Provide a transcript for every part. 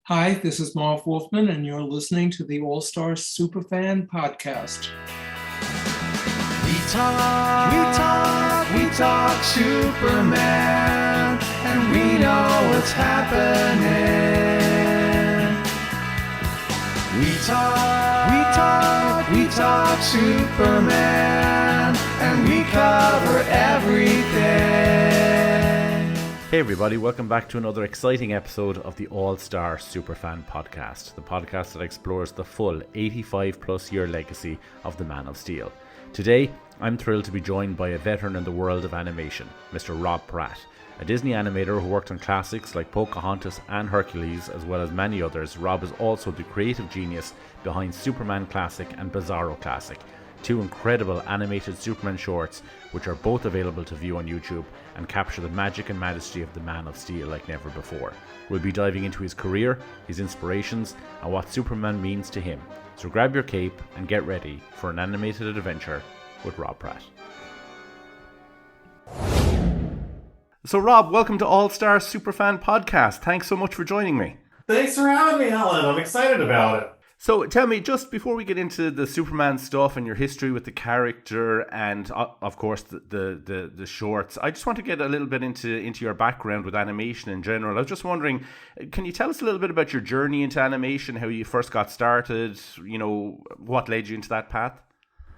Hi, this is Marv Wolfman, and you're listening to the All Star Superfan Podcast. We talk Superman, and we know what's happening. We talk Superman, and we cover everything. Hey everybody, welcome back to another exciting episode of the All-Star Superfan Podcast, the podcast that explores the full 85 plus year legacy of the Man of Steel. Today, I'm thrilled to be joined by a veteran in the world of animation, Mr. Robb Pratt, a Disney animator who worked on classics like Pocahontas and Hercules, as well as many others. Robb is also the creative genius behind Superman Classic and Bizarro Classic, two incredible animated Superman shorts which are both available to view on YouTube and capture the magic and majesty of the Man of Steel like never before. We'll be diving into his career, his inspirations, and what Superman means to him. So grab your cape and get ready for an animated adventure with Robb Pratt. So Robb, welcome to All-Star Superfan Podcast. Thanks so much for joining me. Thanks for having me, Alan. I'm excited about it. So tell me, just before we get into the Superman stuff and your history with the character and, of course, the shorts, I just want to get a little bit into your background with animation in general. I was just wondering, can you tell us a little bit about your journey into animation, how you first got started, what led you into that path?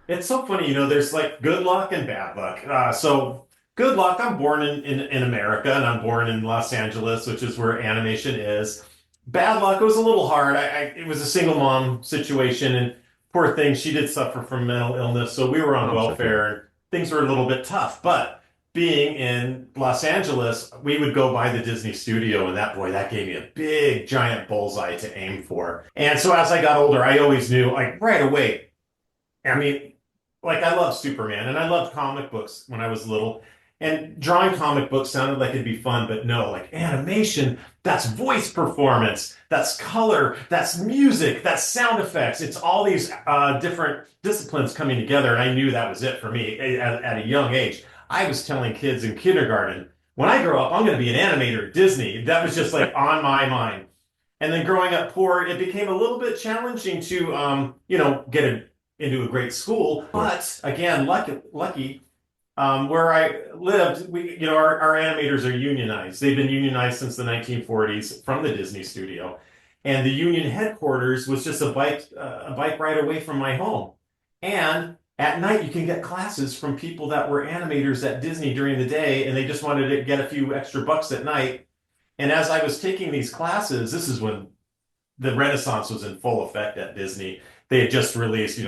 It's so funny, there's like good luck and bad luck. So good luck, I'm born in America, and I'm born in Los Angeles, which is where animation is. Bad luck, it was a little hard. It was a single mom situation, and poor thing, she did suffer from mental illness, so we were on welfare, and things were a little bit tough. But being in Los Angeles, we would go by the Disney studio, and that gave me a big, giant bullseye to aim for. And so as I got older, I always knew, like, right away, I love Superman, and I loved comic books when I was little. And drawing comic books sounded like it'd be fun, but no, like animation, that's voice performance, that's color, that's music, that's sound effects. It's all these different disciplines coming together, and I knew that was it for me at a young age. I was telling kids in kindergarten, when I grow up, I'm going to be an animator at Disney. That was just like on my mind. And then growing up poor, it became a little bit challenging to, into a great school. But again, lucky. Where I lived, our animators are unionized. They've been unionized since the 1940s from the Disney studio, and the union headquarters was just a bike ride away from my home. And at night, you can get classes from people that were animators at Disney during the day, and they just wanted to get a few extra bucks at night. And as I was taking these classes, this is when the Renaissance was in full effect at Disney. They had just released,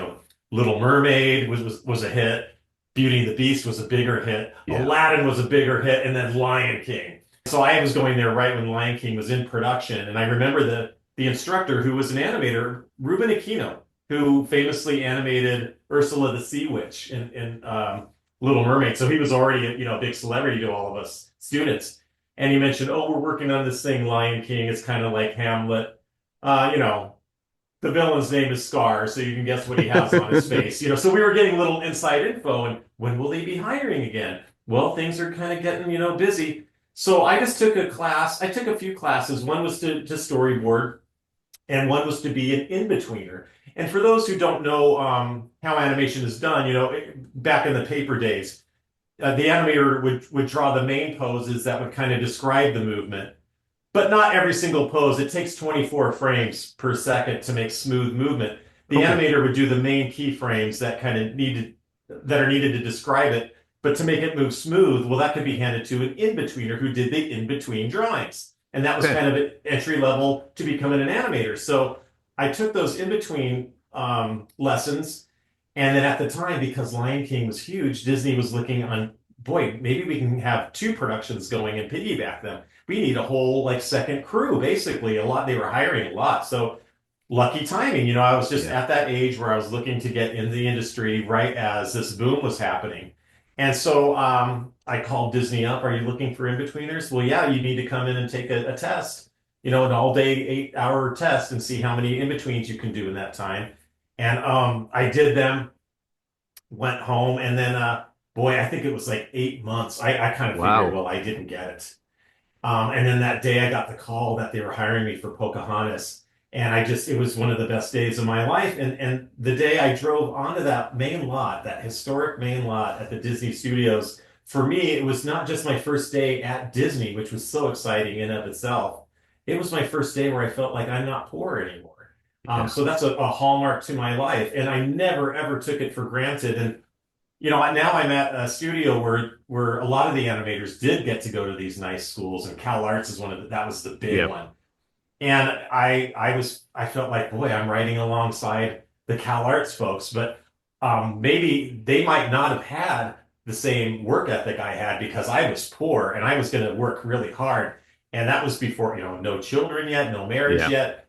Little Mermaid was a hit. Beauty and the Beast was a bigger hit. Yeah. Aladdin was a bigger hit, and then Lion King. So I was going there right when Lion King was in production, and I remember the instructor who was an animator, Ruben Aquino, who famously animated Ursula the Sea Witch in Little Mermaid. So he was already a big celebrity to all of us students. And he mentioned, we're working on this thing, Lion King. It's kind of like Hamlet. The villain's name is Scar, so you can guess what he has on his face. So we were getting a little inside info, and when will they be hiring again? Well, things are kind of getting, busy. So I just took a class. I took a few classes. One was to storyboard, and one was to be an in-betweener. And for those who don't know how animation is done, back in the paper days, the animator would draw the main poses that would kind of describe the movement. But not every single pose. It takes 24 frames per second to make smooth movement. The animator would do the main keyframes that are needed to describe it. But to make it move smooth, well, that could be handed to an in-betweener who did the in-between drawings. And that was kind of an entry level to becoming an animator. So I took those in-between lessons. And then at the time, because Lion King was huge, Disney was looking on, boy, maybe we can have two productions going and piggyback them. We need a whole second crew, basically. They were hiring a lot. So lucky timing. I was just at that age where I was looking to get in the industry right as this boom was happening. And so I called Disney up. Are you looking for in-betweeners? Well, yeah, you need to come in and take a test, an all-day 8-hour test, and see how many in-betweens you can do in that time. And I did them, went home, and then, I think it was like 8 months. I kind of figured, well, I didn't get it. And then that day I got the call that they were hiring me for Pocahontas. And it was one of the best days of my life. And the day I drove onto that main lot, that historic main lot at the Disney Studios, for me, it was not just my first day at Disney, which was so exciting in and of itself. It was my first day where I felt like I'm not poor anymore. Yeah. So that's a hallmark to my life. And I never, ever took it for granted. And now I'm at a studio where a lot of the animators did get to go to these nice schools, and Cal Arts is that was the big Yeah. one. And I felt like, boy, I'm writing alongside the Cal Arts folks, but maybe they might not have had the same work ethic I had because I was poor and I was going to work really hard. And that was before, no children yet, no marriage Yeah. yet.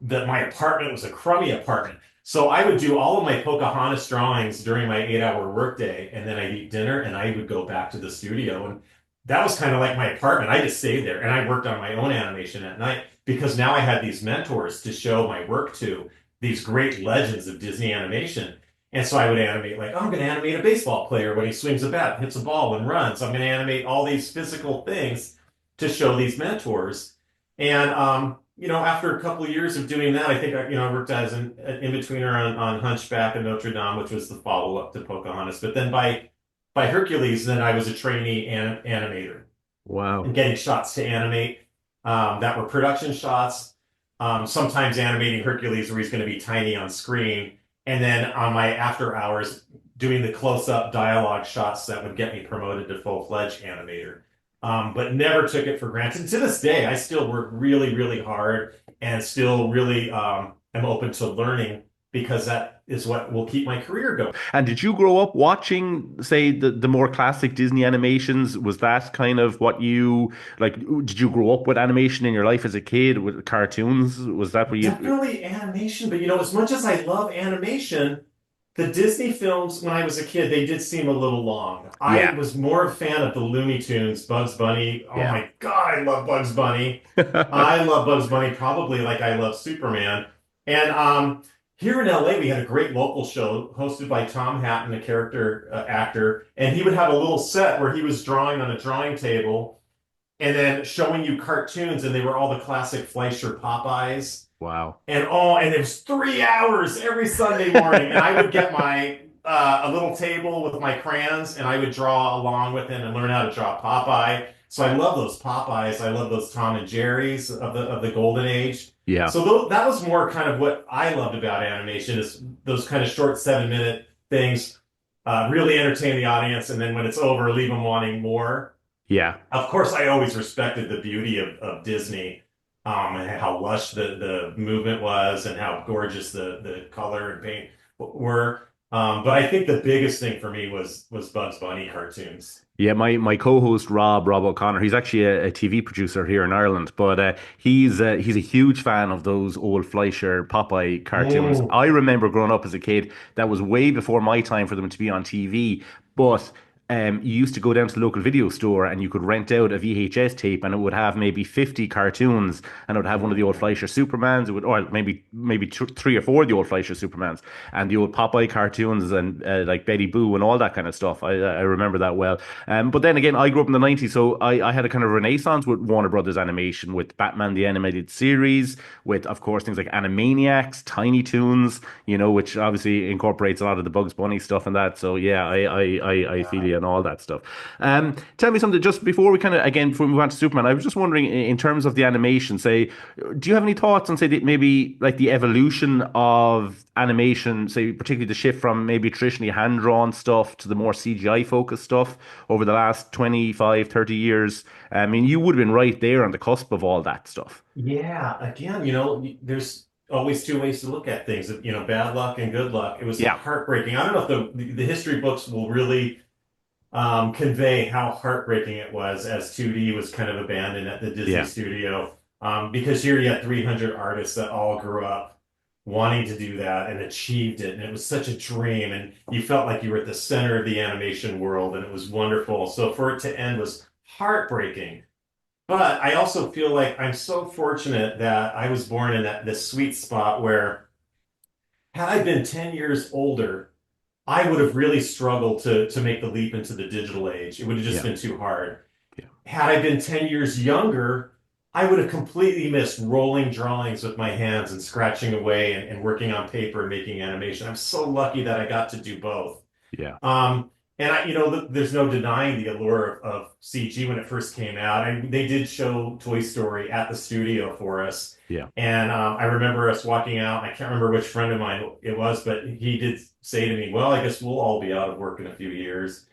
That my apartment was a crummy apartment. So I would do all of my Pocahontas drawings during my 8-hour workday, and then I'd eat dinner and I would go back to the studio. And that was kind of like my apartment. I just stayed there and I worked on my own animation at night because now I had these mentors to show my work to, these great legends of Disney animation. And so I would animate, like, oh, I'm going to animate a baseball player when he swings a bat, hits a ball, and runs. I'm going to animate all these physical things to show these mentors. And after a couple of years of doing that, I think I worked as an in-betweener on Hunchback of Notre Dame, which was the follow-up to Pocahontas. But then by Hercules, then I was a trainee animator Wow. and getting shots to animate that were production shots. Sometimes animating Hercules where he's going to be tiny on screen, and then on my after hours doing the close-up dialogue shots that would get me promoted to full-fledged animator. But never took it for granted. To this day, I still work really, really hard and still really am open to learning because that is what will keep my career going. And did you grow up watching, say, the more classic Disney animations? Was that kind of what you like? Did you grow up with animation in your life as a kid with cartoons? Was that what you? Definitely animation, but as much as I love animation, the Disney films when I was a kid, they did seem a little long. I Yeah. was more a fan of the Looney Tunes, Bugs Bunny. Oh Yeah. my God, I love Bugs Bunny. I love Bugs Bunny probably like I love Superman. And here in LA, we had a great local show hosted by Tom Hatton, a character actor, and he would have a little set where he was drawing on a drawing table and then showing you cartoons, and they were all the classic Fleischer Popeyes. Wow. And it was 3 hours every Sunday morning, and I would get my a little table with my crayons, and I would draw along with him and learn how to draw Popeye. So I love those Popeyes. I love those Tom and Jerry's of the golden age. Yeah. So that was more kind of what I loved about animation is those kind of short 7-minute things, really entertain the audience, and then when it's over, leave them wanting more. Yeah. Of course, I always respected the beauty of Disney, and how lush the movement was, and how gorgeous the color and paint were. But I think the biggest thing for me was Bugs Bunny cartoons. Yeah, my co-host Rob O'Connor, he's actually a TV producer here in Ireland, but he's a huge fan of those old Fleischer Popeye cartoons. Mm. I remember growing up as a kid, that was way before my time for them to be on TV, but you used to go down to the local video store and you could rent out a VHS tape and it would have maybe 50 cartoons and it would have one of the old Fleischer Supermans, or maybe three or four of the old Fleischer Supermans and the old Popeye cartoons and like Betty Boo and all that kind of stuff. I remember that well. But then again, I grew up in the 90s, so I had a kind of renaissance with Warner Brothers animation, with Batman the Animated Series, with, of course, things like Animaniacs, Tiny Toons, which obviously incorporates a lot of the Bugs Bunny stuff and that. So yeah, I feel you and all that stuff. Tell me something just before we before we move on to Superman. I was just wondering, in terms of the animation, say, do you have any thoughts on, say, maybe like the evolution of animation, say, particularly the shift from maybe traditionally hand-drawn stuff to the more CGI focused stuff over the last 25, 30 years? I mean, you would have been right there on the cusp of all that stuff. Yeah, again, there's always two ways to look at things. Bad luck and good luck. It was Yeah, heartbreaking. I don't know if the history books will really convey how heartbreaking it was as 2D was kind of abandoned at the Disney yeah, studio. Because here you had 300 artists that all grew up wanting to do that and achieved it. And it was such a dream. And you felt like you were at the center of the animation world and it was wonderful. So for it to end was heartbreaking. But I also feel like I'm so fortunate that I was born in this sweet spot where had I been 10 years older, I would have really struggled to make the leap into the digital age. It would have just yeah, been too hard. Yeah. Had I been 10 years younger, I would have completely missed rolling drawings with my hands and scratching away and working on paper and making animation. I'm so lucky that I got to do both. Yeah. Um, and there's no denying the allure of CG when it first came out. They did show Toy Story at the studio for us, Yeah. and I remember us walking out. I can't remember which friend of mine it was, but he did say to me, "Well, I guess we'll all be out of work in a few years."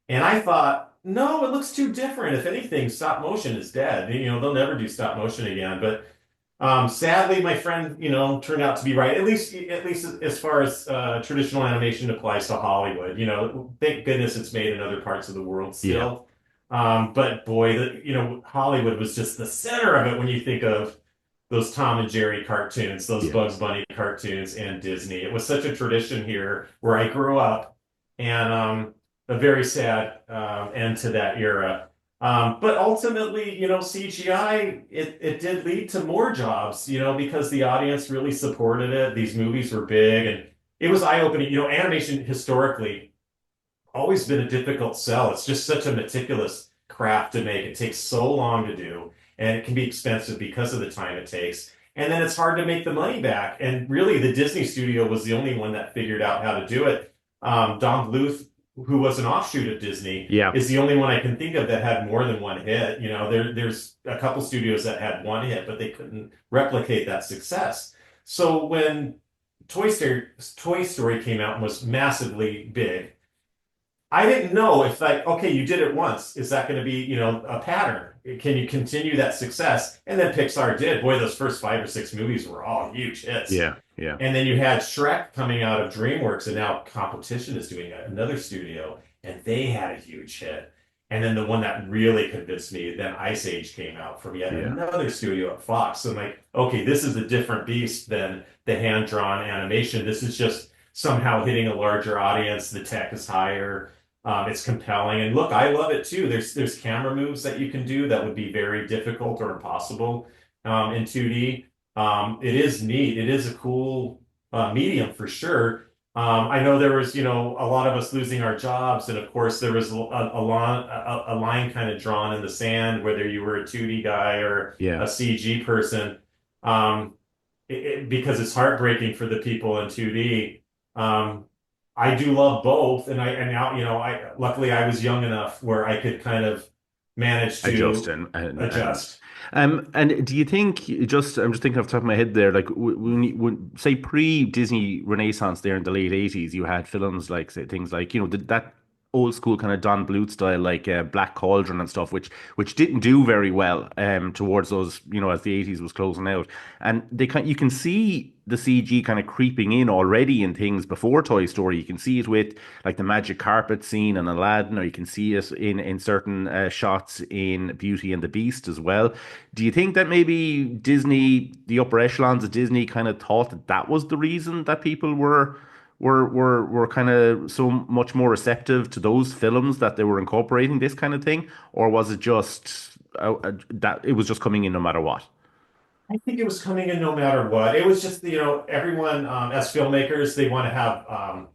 And I thought, no, it looks too different. If anything, stop motion is dead. They'll never do stop motion again. But sadly, my friend, turned out to be right. At least as far as traditional animation applies to Hollywood. Thank goodness it's made in other parts of the world Yeah. still. But boy, Hollywood was just the center of it when you think of those Tom and Jerry cartoons, those Yeah. Bugs Bunny cartoons, and Disney. It was such a tradition here where I grew up, and a very sad end to that era. But ultimately, CGI, it did lead to more jobs, because the audience really supported it. These movies were big and it was eye-opening. Animation historically always been a difficult sell. It's just such a meticulous craft to make. It takes so long to do, and it can be expensive because of the time it takes. And then it's hard to make the money back. And really, the Disney studio was the only one that figured out how to do it. Don Bluth, who was an offshoot of Disney, Yeah. is the only one I can think of that had more than one hit. There's a couple studios that had one hit, but they couldn't replicate that success. So when Toy Story came out and was massively big, I didn't know if, like, okay, you did it once. Is that going to be, a pattern? Can you continue that success? And then Pixar did. Boy, those first 5 or 6 movies were all huge hits. Yeah. Yeah. And then you had Shrek coming out of DreamWorks, and now Competition is doing another studio, and they had a huge hit. And then the one that really convinced me, then Ice Age came out from yet Yeah. another studio at Fox. So I'm like, okay, this is a different beast than the hand-drawn animation. This is just somehow hitting a larger audience. The tech is higher. It's compelling. And look, I love it too. There's camera moves that you can do that would be very difficult or impossible in 2D. It is neat. It is a cool medium for sure. I know there was, a lot of us losing our jobs, and of course there was a line kind of drawn in the sand, whether you were a 2D guy or Yeah. a CG person, because it's heartbreaking for the people in 2D. Um, I do love both, and now, luckily I was young enough where I could kind of manage Adjust to and adjust. and do you think just I'm just thinking off the top of my head there, like when say pre-Disney Renaissance there in the late 80s, you had films like say things like that old school kind of Don Bluth style like Black Cauldron and stuff, which didn't do very well towards those as the 80s was closing out, and you can see the CG kind of creeping in already in things before Toy Story. You can see it with like the magic carpet scene in Aladdin, or you can see it in certain shots in Beauty and the Beast as well. Do you think that maybe Disney, the upper echelons of Disney, kind of thought that that was the reason that people were kind of so much more receptive to those films, that they were incorporating this kind of thing, or was it just that it was just coming in no matter what? I think it was coming in no matter what. It was just, everyone, as filmmakers, they want to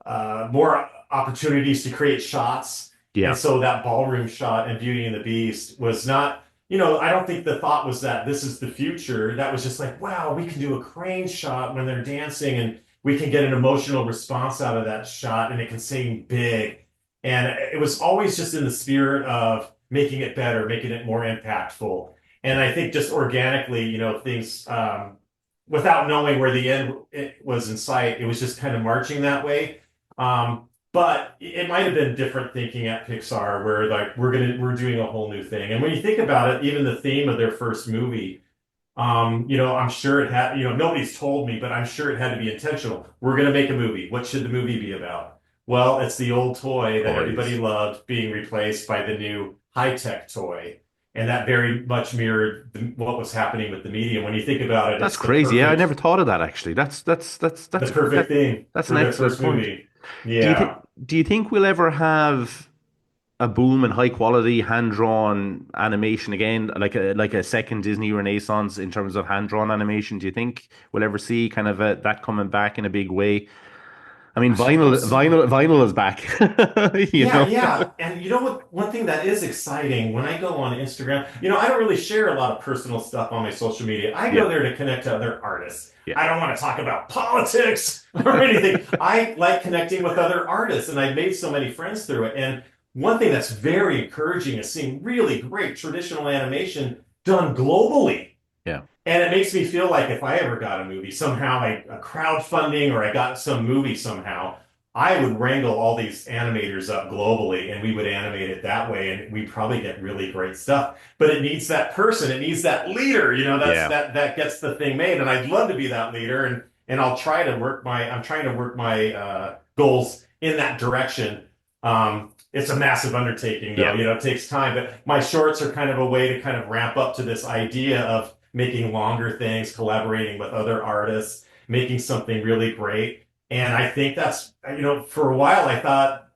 have more opportunities to create shots. And Yeah. so that ballroom shot in Beauty and the Beast was not, I don't think the thought was that this is the future. That was just like, wow, we can do a crane shot when they're dancing, and we can get an emotional response out of that shot, and it can seem big. And it was always just in the spirit of making it better, making it more impactful. And I think just organically, things, without knowing where the end it was in sight, it was just kind of marching that way. But it might have been different thinking at Pixar, where like we're doing a whole new thing. And when you think about it, even the theme of their first movie, I'm sure it had, nobody's told me, but I'm sure it had to be intentional. We're going to make a movie. What should the movie be about? Well, it's the old toy that everybody Toys. loved being replaced by the new high-tech toy. And that very much mirrored what was happening with the medium. When you think about it, That's it's crazy. Yeah, I never thought of that actually. the perfect thing That's an for their excellent first point. movie. Do you think Yeah. do you think we'll ever have a boom in high quality hand drawn animation again, like a second Disney Renaissance in terms of hand drawn animation? Do you think we'll ever see kind of that coming back in a big way? I mean, Gosh, I hope so. vinyl is back. You Yeah, know? yeah. And you know what? One thing that is exciting when I go on Instagram, I don't really share a lot of personal stuff on my social media. I Yeah, go there to connect to other artists. yeah, I don't want to talk about politics or anything. I like connecting with other artists, and I've made so many friends through it. And one thing that's very encouraging is seeing really great traditional animation done globally. yeah, And it makes me feel like if I ever got a movie, somehow a crowdfunding or I got some movie somehow, I would wrangle all these animators up globally and we would animate it that way and we'd probably get really great stuff. But it needs that person, it needs that leader, yeah, that gets the thing made. And I'd love to be that leader and I'm trying to work my goals in that direction. It's a massive undertaking though, yeah. it takes time, but my shorts are kind of a way to kind of ramp up to this idea of making longer things, collaborating with other artists, making something really great. And I think that's, for a while I thought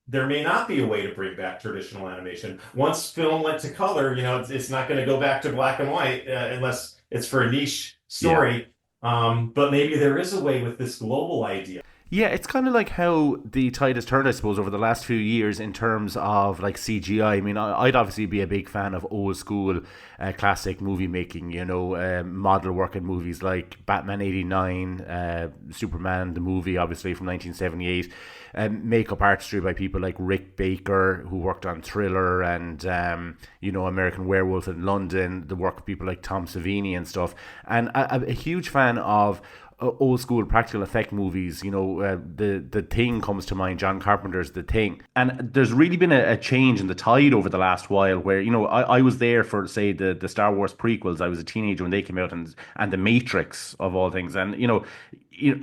there may not be a way to bring back traditional animation. Once film went to color, it's not going to go back to black and white unless it's for a niche Yeah. story. But maybe there is a way with this global idea. Yeah, it's kind of like how the tide has turned, I suppose, over the last few years in terms of like CGI. I mean, I'd obviously be a big fan of old school classic movie making, model work in movies like Batman 89, Superman, the movie, obviously from 1978, makeup artistry by people like Rick Baker, who worked on Thriller and, American Werewolf in London, the work of people like Tom Savini and stuff. And a huge fan of old school practical effect movies. The Thing comes to mind. John Carpenter's The Thing, and there's really been a change in the tide over the last while. Where I was there for say the Star Wars prequels. I was a teenager when they came out, and the Matrix of all things, and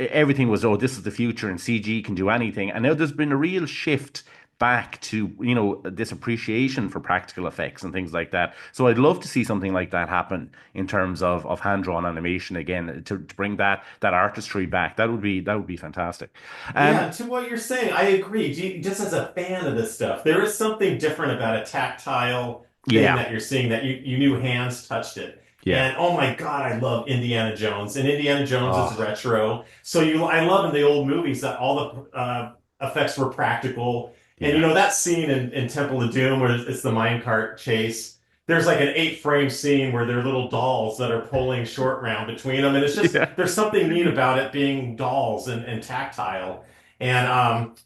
everything was, oh, this is the future and CG can do anything. And now there's been a real shift back to this appreciation for practical effects and things like that. So I'd love to see something like that happen in terms of hand drawn animation again, to bring that artistry back. That would be fantastic. Yeah, to what you're saying, I agree. Just as a fan of this stuff, there is something different about a tactile thing Yeah, that you're seeing that you knew hands touched it. yeah. And oh my God, I love Indiana Jones. And Indiana Jones is Oh, retro. So I love in the old movies that all the effects were practical. And yeah, that scene in Temple of Doom where it's the minecart chase. There's like an 8 frame scene where they're little dolls that are pulling short round between them. And it's just, yeah, there's something neat about it being dolls and tactile. And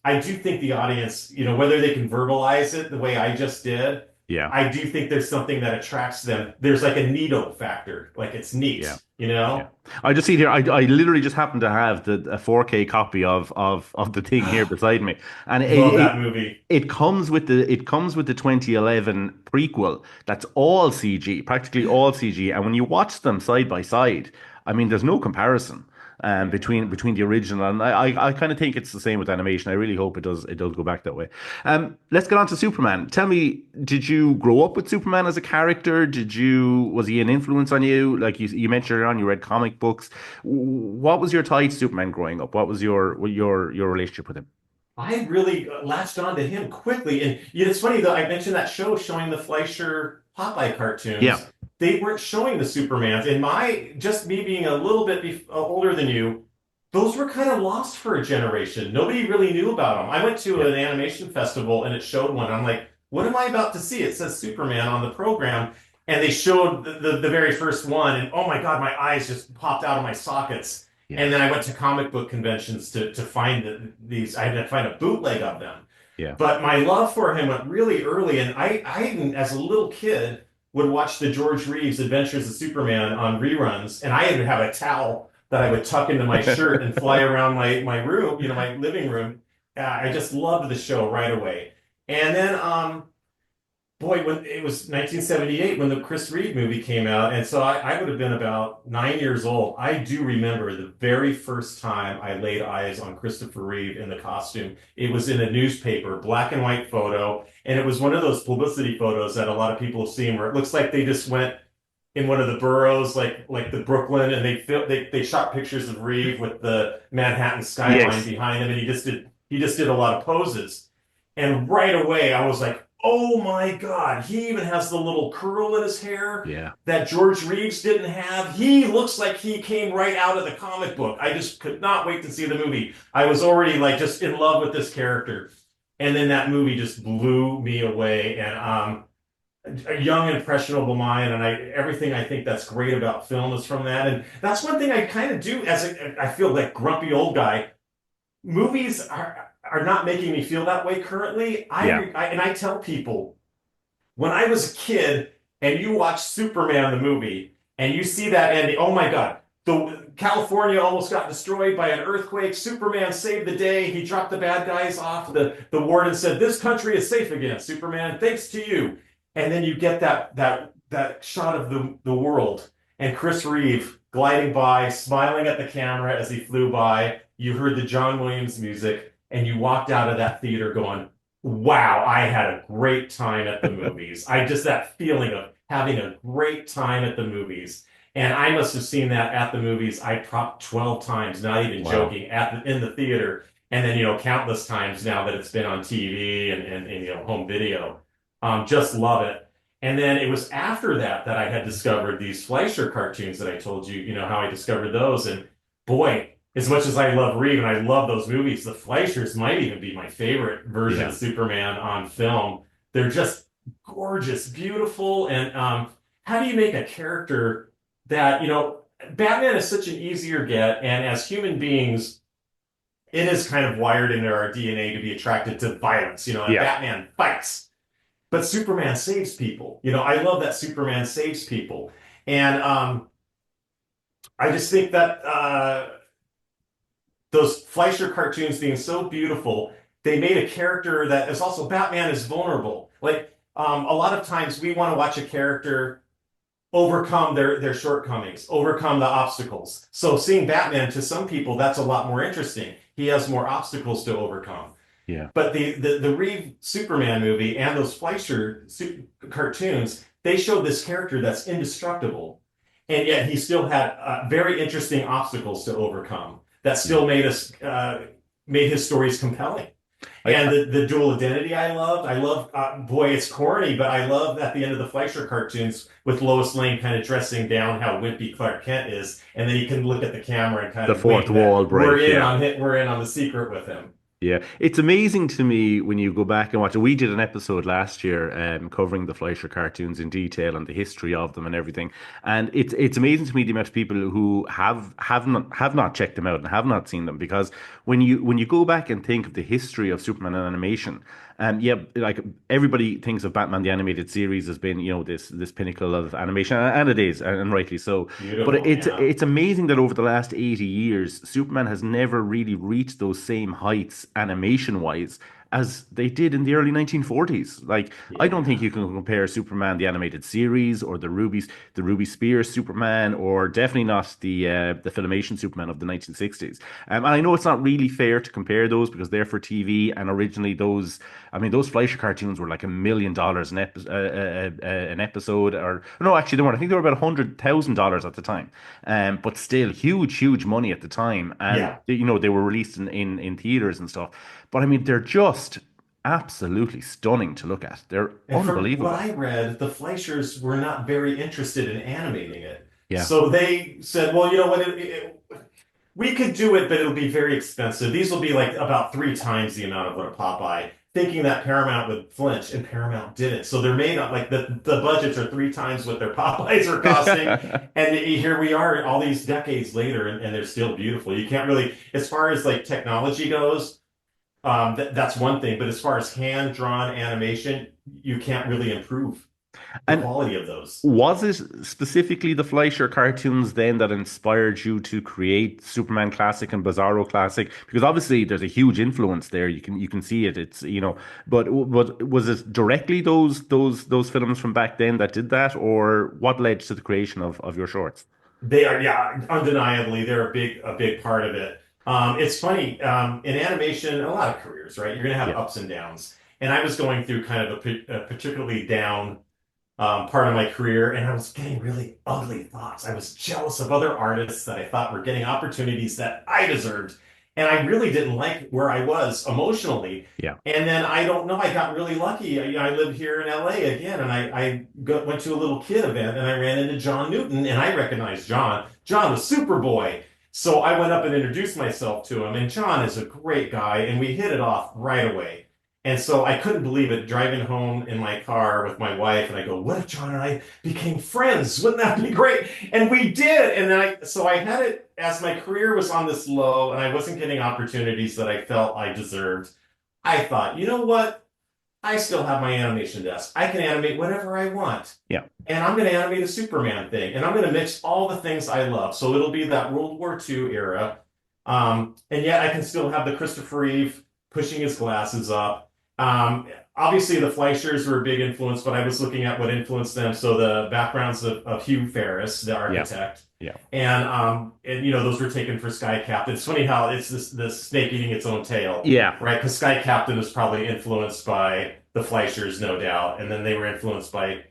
I do think the audience, whether they can verbalize it the way I just did, yeah. I do think there's something that attracts them. There's like a neato factor, like it's Yeah. neat, Yeah. I just see it here. I literally just happen to have a 4K copy of the Thing here beside me, and Love that movie. it comes with the 2011 prequel. That's all CG, practically all CG. And when you watch them side by side, I mean, there's no comparison between the original, and I kind of think it's the same with animation. I really hope it does go back that way. Let's get on to Superman. Tell me, did you grow up with Superman as a character? Was he an influence on you? Like you mentioned earlier on, you read comic books. What was your tie to Superman growing up? What was your relationship with him? I really latched on to him quickly. And it's funny though, I mentioned that show showing the Fleischer Popeye Yeah, cartoons. They weren't showing the Supermans. In just me being a little bit older than you, those were kind of lost for a generation. Nobody really knew about them. I went to yeah, an animation festival and it showed one. I'm like, what am I about to see? It says Superman on the program. And they showed the very first one. And oh my God, my eyes just popped out of my sockets. yeah, And then I went to comic book conventions to find these. I had to find a bootleg of them. yeah, But my love for him went really early, and I even, as a little kid, would watch the George Reeves Adventures of Superman on reruns, and I would have a towel that I would tuck into my shirt and fly around my room, my living room. I just loved the show right away. And then boy, when it was 1978 when the Chris Reeve movie came out, and so I would have been about 9 years old. I do remember the very first time I laid eyes on Christopher Reeve in the costume. It was in a newspaper, black and white photo, and it was one of those publicity photos that a lot of people have seen where it looks like they just went in one of the boroughs, like the Brooklyn, and they shot pictures of Reeve with the Manhattan skyline yes, behind him, and he just did a lot of poses. And right away, I was like, Oh my God. He even has the little curl in his hair Yeah. that George Reeves didn't have. He looks like he came right out of the comic book. I just could not wait to see the movie. I was already like just in love with this character. And then that movie just blew me away. And a young, impressionable mind, and everything I think that's great about film is from that. And that's one thing I kind of do as I feel like grumpy old guy. Movies are not making me feel that way currently. Yeah. And I tell people when I was a kid and you watch Superman the movie and you see that ending, oh my God, the California almost got destroyed by an earthquake. Superman saved the day. He dropped the bad guys off the ward and said, "This country is safe again, Superman, thanks to you." And then you get that shot of the world and Chris Reeve gliding by, smiling at the camera as he flew by. You heard the John Williams music, and you walked out of that theater going, wow, I had a great time at the movies. I just that feeling of having a great time at the movies. And I must have seen that at the movies. I probably 12 times, not even Wow. joking, in the theater. And then, countless times now that it's been on TV and home video. Just love it. And then it was after that that I had discovered these Fleischer cartoons that I told you, how I discovered those. And boy, as much as I love Reeve and I love those movies, the Fleischers might even be my favorite version Yeah. of Superman on film. They're just gorgeous, beautiful. And how do you make a character that, Batman is such an easier get. And as human beings, it is kind of wired into our DNA to be attracted to violence, and Yeah. Batman fights. But Superman saves people. I love that Superman saves people. And I just think that those Fleischer cartoons being so beautiful, they made a character that is also Batman is vulnerable. Like a lot of times we want to watch a character overcome their shortcomings, overcome the obstacles. So seeing Batman to some people, that's a lot more interesting. He has more obstacles to overcome. Yeah. But the Reeve Superman movie and those cartoons, they showed this character that's indestructible, and yet he still had very interesting obstacles to overcome. That still made his stories compelling. And the dual identity I loved. I love, boy, it's corny, but I love at the end of the Fleischer cartoons with Lois Lane kind of dressing down how wimpy Clark Kent is, and then you can look at the camera and kind The of fourth wink that wall break. Yeah. we're in on the secret with him. Yeah, it's amazing to me when you go back and watch it. We did an episode last year covering the Fleischer cartoons in detail and the history of them and everything. And it's amazing to me the amount of people who have not checked them out and have not seen them, because when you go back and think of the history of Superman and animation, yeah, like everybody thinks of Batman the animated series as being, this pinnacle of animation, and it is, and rightly so. But Beautiful, it's yeah. it's amazing that over the last 80 years, Superman has never really reached those same heights animation wise as they did in the early 1940s. Like, I don't think Yeah. you can compare Superman the animated series or the Ruby Spears Superman, or definitely not the Filmation Superman of the 1960s. And I know it's not really fair to compare those because they're for TV, and originally those Fleischer cartoons were like $1 million an episode, or no, actually they weren't. I think they were about $100,000 at the time. But still huge, huge money at the time, and Yeah. they were released in theaters and stuff. But I mean, they're just absolutely stunning to look at. They're And from what unbelievable. I read, the Fleischers were not very interested in animating it. Yeah. So they said, well, you know what? We could do it, but it'll be very expensive. These will be like about 3 times the amount of what a Popeye, thinking that Paramount would flinch, and Paramount didn't. So they're made like the budgets are 3 times what their Popeyes are costing. And here we are all these decades later, and they're still beautiful. You can't really, as far as like technology goes, that's one thing. But as far as hand-drawn animation, you can't really improve the And quality of those. was it specifically the Fleischer cartoons then that inspired you to create Superman Classic and Bizarro Classic? Because obviously there's a huge influence there. You can see it. But was it directly those films from back then that did that, or what led to the creation of your shorts? They are, yeah, undeniably, they're a big part of it. It's funny, in animation, a lot of careers, right? You're going to have Yeah. ups and downs. And I was going through kind of a particularly down part of my career, and I was getting really ugly thoughts. I was jealous of other artists that I thought were getting opportunities that I deserved. And I really didn't like where I was emotionally. Yeah. And then I don't know, I got really lucky. I live here in LA again, and went to a little kid event and I ran into John Newton and I recognized John. John was Superboy. So I went up and introduced myself to him, and John is a great guy, and we hit it off right away. And so I couldn't believe it driving home in my car with my wife, and I go, "What if John and I became friends? Wouldn't that be great?" And we did. And then so I had it as my career was on this low, and I wasn't getting opportunities that I felt I deserved. I thought, you know what? I still have my animation desk. I can animate whatever I want. Yeah. And I'm going to animate a Superman thing. And I'm going to mix all the things I love. So it'll be that World War II era. And yet I can still have the Christopher Reeve pushing his glasses up. Obviously, the Fleischers were a big influence, but I was looking at what influenced them. So the backgrounds of Hugh Ferris, the architect. Yeah. And those were taken for Sky Captain. It's funny how it's the snake eating its own tail. Yeah. Right? Because Sky Captain was probably influenced by the Fleischers, no doubt, and then they were influenced by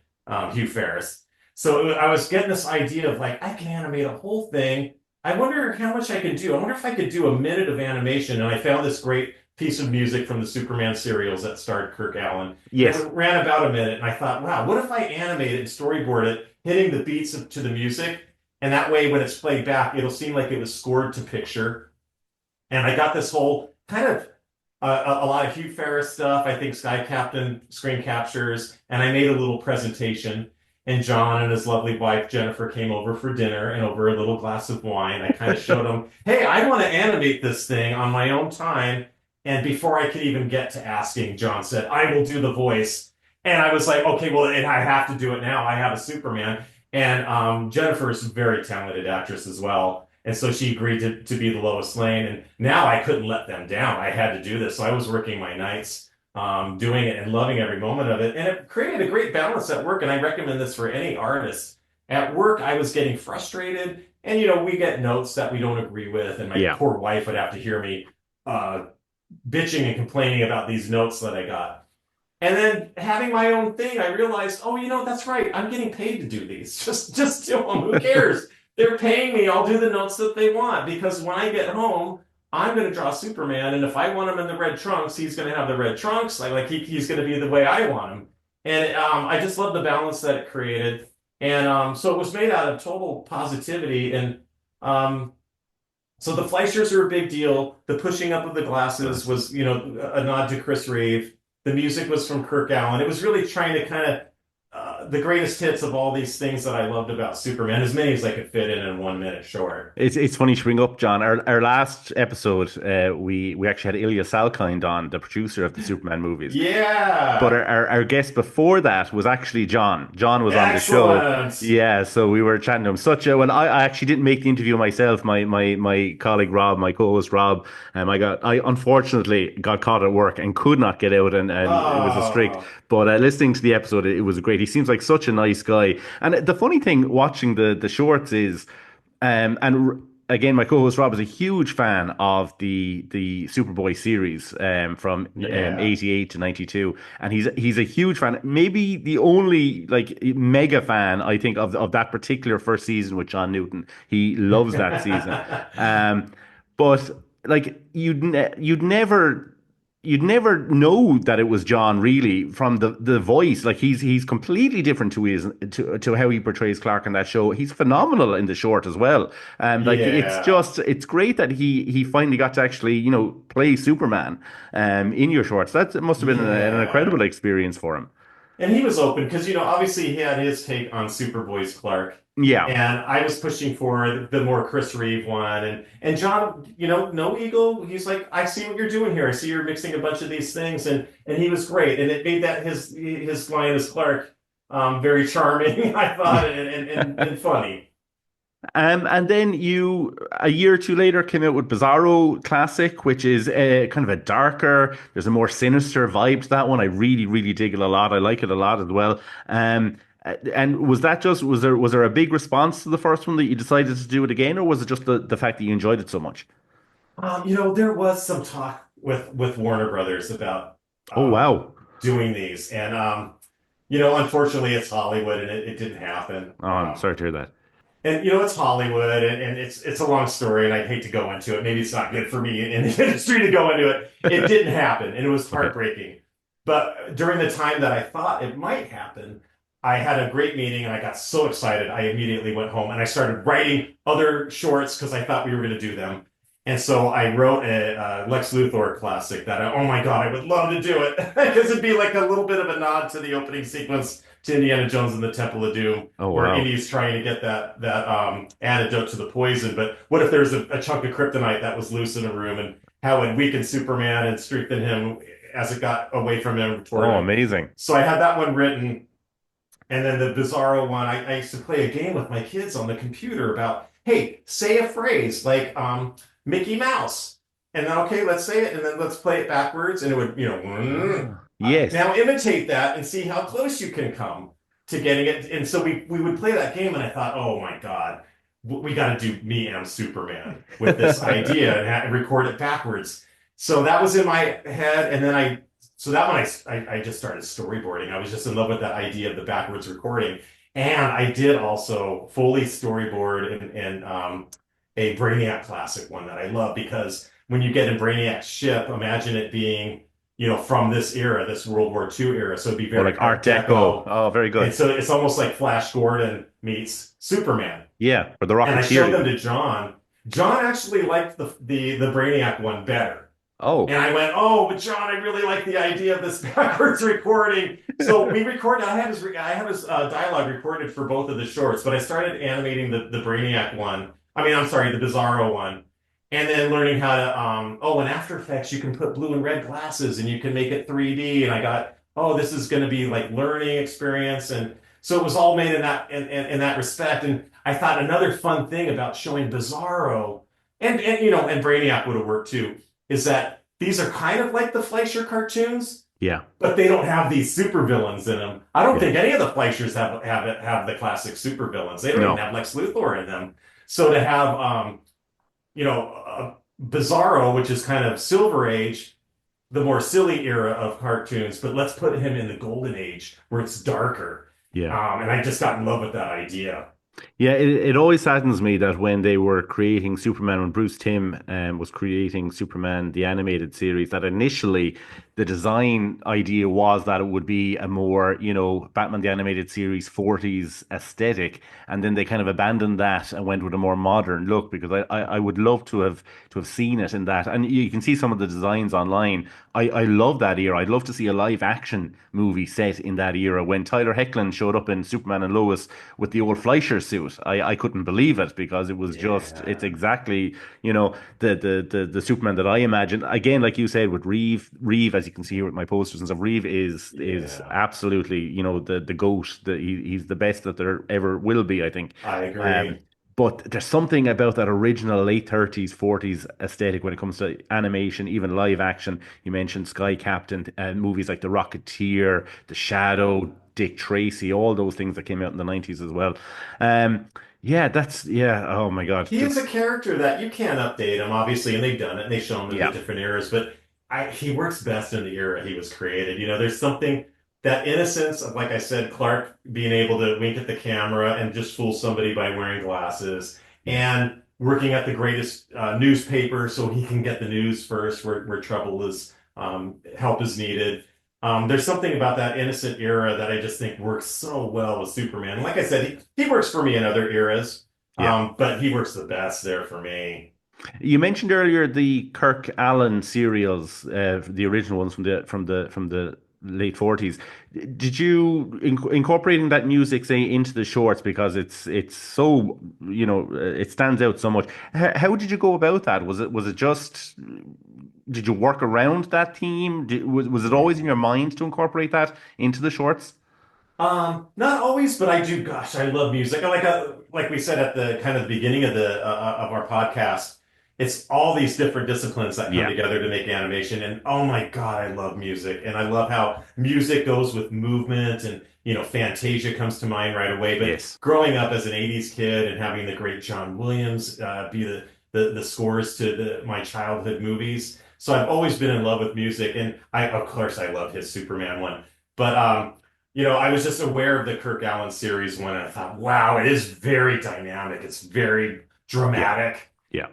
Hugh Ferris. So I was getting this idea of like, I can animate a whole thing. I wonder how much I can do. I wonder if I could do a minute of animation. And I found this great piece of music from the Superman serials that starred Kirk Allen. Yes. It ran about a minute, and I thought, wow, what if I animate it and storyboard it, hitting the beats to the music? And that way, when it's played back, it'll seem like it was scored to picture. And I got this whole kind of a lot of Hugh Ferris stuff. I think Sky Captain screen captures, and I made a little presentation. And John and his lovely wife Jennifer came over for dinner, and over a little glass of wine, I kind of showed them, "Hey, I want to animate this thing on my own time." And before I could even get to asking, John said, "I will do the voice." And I was like, "Okay, well, I have to do it now. I have a Superman." And Jennifer is a very talented actress as well. And so she agreed to be the Lois Lane. And now I couldn't let them down. I had to do this. So I was working my nights doing it and loving every moment of it. And it created a great balance at work. And I recommend this for any artist. At work, I was getting frustrated. And, we get notes that we don't agree with. And my poor wife would have to hear me bitching and complaining about these notes that I got. And then having my own thing, I realized, oh, that's right. I'm getting paid to do these. Just do them. Who cares? They're paying me. I'll do the notes that they want, because when I get home, I'm going to draw Superman. And if I want him in the red trunks, he's going to have the red trunks. He's going to be the way I want him. And I just love the balance that it created. And so it was made out of total positivity. And so the Fleischers are a big deal. The pushing up of the glasses was, a nod to Chris Reeve. The music was from Kirk Allen. It was really trying to kind of the greatest hits of all these things that I loved about Superman, as many as I could fit in a 1 minute short. It's funny to bring up, John. Our last episode, we actually had Ilya Salkind on, the producer of the Superman movies. Yeah. But our guest before that was actually John. John was on the show. Yeah, so we were chatting to him. I actually didn't make the interview myself. My colleague Rob, my co-host Rob, I unfortunately got caught at work and could not get out, and it was a strict. But listening to the episode, it was great. He seems like such a nice guy. And the funny thing watching the shorts is, again, my co-host Rob is a huge fan of the Superboy series from 88 to 92, and he's a huge fan. Maybe the only mega fan, I think, of that particular first season with John Newton. He loves that season. But you'd never know that it was John, really, from the voice. He's completely different to how he portrays Clark in that show. He's phenomenal in the short as well. It's great that he finally got to actually play Superman in your shorts. That must have been an incredible experience for him. And he was open because obviously he had his take on Superboy's Clark. Yeah. And I was pushing for the more Chris Reeve one. And John, no ego. He's like, "I see what you're doing here. I see you're mixing a bunch of these things." And he was great. And it made that his line as Clark very charming, I thought, and funny. And then you, a year or two later, came out with Bizarro Classic, which is kind of a darker, there's a more sinister vibe to that one. I really, really dig it a lot. I like it a lot as well. And was there a big response to the first one that you decided to do it again, or was it just the fact that you enjoyed it so much? There was some talk with Warner Brothers about oh wow, doing these, and unfortunately it's Hollywood, and it didn't happen. Oh, I'm sorry to hear that. And it's Hollywood, and it's a long story, and I'd hate to go into it. Maybe it's not good for me in the industry to go into it. It didn't happen, and it was Okay. heartbreaking. But during the time that I thought it might happen, I had a great meeting, and I got so excited. I immediately went home and I started writing other shorts because I thought we were going to do them. And so I wrote a Lex Luthor classic that, oh my God, I would love to do it because it'd be like a little bit of a nod to the opening sequence to Indiana Jones and the Temple of Doom, Oh, where wow. Indy's trying to get that antidote to the poison. But what if there's a chunk of kryptonite that was loose in a room, and how it weakened Superman and strengthened him as it got away from him toward Oh, him? amazing. So I had that one written, and then the Bizarro one. I used to play a game with my kids on the computer about, hey, say a phrase like Mickey Mouse. And then, okay, let's say it, and then let's play it backwards. And it would, Ah, yes. now imitate that and see how close you can come to getting it. And so we would play that game, and I thought, oh my God, we got to do me and Superman with this idea and record it backwards. So that was in my head. And then so that one, I just started storyboarding. I was just in love with that idea of the backwards recording. And I did also fully storyboard in a Brainiac classic one that I love, because when you get in Brainiac's ship, imagine it being, from this era, this World War II era. So it'd be Or very like Art Art Deco. Deco. Oh, very And good. so it's almost like Flash Gordon meets Superman. Yeah, or the And I showed Rocketeer them even. to John. John actually liked the Brainiac one better. And Oh. I went, oh, but John, I really like the idea of this backwards recording. So we recorded. I have his dialogue recorded for both of the shorts, but I started animating the Brainiac one. I mean, I'm sorry, the Bizarro one, and then learning how to. In After Effects, you can put blue and red glasses, and you can make it 3D. And I got, oh, this is going to be like learning experience, and so it was all made in that respect. And I thought another fun thing about showing Bizarro, and Brainiac would have worked too, is that these are kind of like the Fleischer cartoons, Yeah. but they don't have these supervillains in them. I don't Yeah. think any of the Fleischers have the classic supervillains. They don't even No. have Lex Luthor in them. So to have Bizarro, which is kind of Silver Age, the more silly era of cartoons, but let's put him in the Golden Age where it's darker. Yeah. And I just got in love with that idea. Yeah, it always saddens me that when they were creating Superman, when Bruce Timm was creating Superman, the animated series, that initially the design idea was that it would be a more, Batman the Animated Series 40s aesthetic, and then they kind of abandoned that and went with a more modern look, because I would love to have seen it in that. And you can see some of the designs online. I love that era. I'd love to see a live action movie set in that era. When Tyler Hoechlin showed up in Superman and Lois with the old Fleischer suit, I couldn't believe it, because it was just, it's Yeah, exactly, the Superman that I imagine. Again, like you said, with Reeve, as you can see here with my posters and stuff, Reeve is yeah, absolutely, the GOAT. He's the best that there ever will be, I think. I Um, agree. but there's something about that original late 30s, 40s aesthetic when it comes to animation, even live action. You mentioned Sky Captain, movies like The Rocketeer, The Shadow, Dick Tracy, all those things that came out in the 90s as well. Yeah, oh my God. He is a Just, character that you can't update him, obviously, and they've done it and they've shown him in the yeah, different eras, but he works best in the era he was created. There's something, that innocence of, like I said, Clark being able to wink at the camera and just fool somebody by wearing glasses, yeah, and working at the greatest newspaper so he can get the news first where trouble is, help is needed. There's something about that innocent era that I just think works so well with Superman. And like I said, he works for me in other eras, yeah. but he works the best there for me. You mentioned earlier the Kirk Allen serials, the original ones from the late 40s. Did you incorporating that music, say, into the shorts, because it's so, it stands out so much. How did you go about that? Was it just, did you work around that theme? Was it always in your mind to incorporate that into the shorts? Not always, but I do. Gosh, I love music. Like we said at the kind of beginning of our podcast, it's all these different disciplines that come Yeah. together to make animation. And oh my God, I love music, and I love how music goes with movement. And Fantasia comes to mind right away. But Yes. growing up as an '80s kid and having the great John Williams be the scores to my childhood movies, so I've always been in love with music. And of course, I love his Superman one, but I was just aware of the Kirk Allen series when I thought, wow, it is very dynamic. It's very Yeah, dramatic. yeah,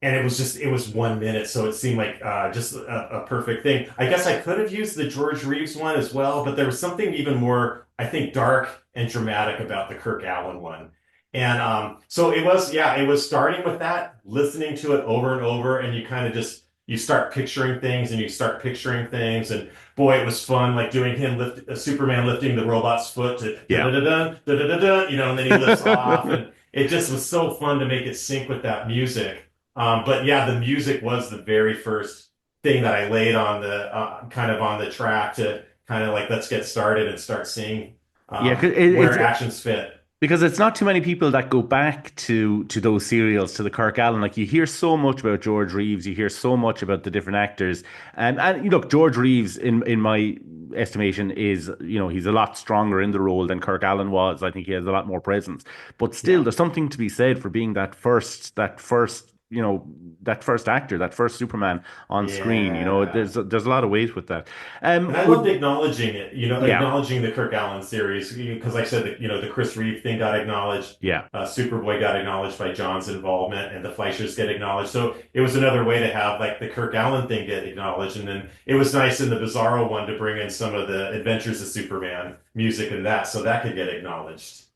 And it was 1 minute, so it seemed like just a perfect thing. I guess I could have used the George Reeves one as well, but there was something even more, I think, dark and dramatic about the Kirk Allen one. And so it was, yeah, it was starting with that, listening to it over and over, and you kind of just you start picturing things and you start picturing things, and boy, it was fun, like doing him Superman lifting the robot's foot to da yeah. da da da da da da, and then he lifts off, and it just was so fun to make it sync with that music. But yeah, the music was the very first thing that I laid on the kind of on the track to kind of like let's get started and start seeing Yeah, 'cause where actions fit. because it's not too many people that go back to those serials, to the Kirk Allen. Like you hear so much about George Reeves, you hear so much about the different actors, and you look, George Reeves, in my estimation, is he's a lot stronger in the role than Kirk Allen was. I think he has a lot more presence, but still, Yeah. there's something to be said for being that first actor, that first Superman on screen. Yeah. There's a lot of weight with that. And I loved Would acknowledging it, Yeah, acknowledging the Kirk Allen series, because I said that, the Chris Reeve thing got acknowledged. yeah. Superboy got acknowledged by John's involvement, and the Fleischers get acknowledged. So it was another way to have like the Kirk Allen thing get acknowledged. And then it was nice in the Bizarro one to bring in some of the Adventures of Superman music and that, so that could get acknowledged.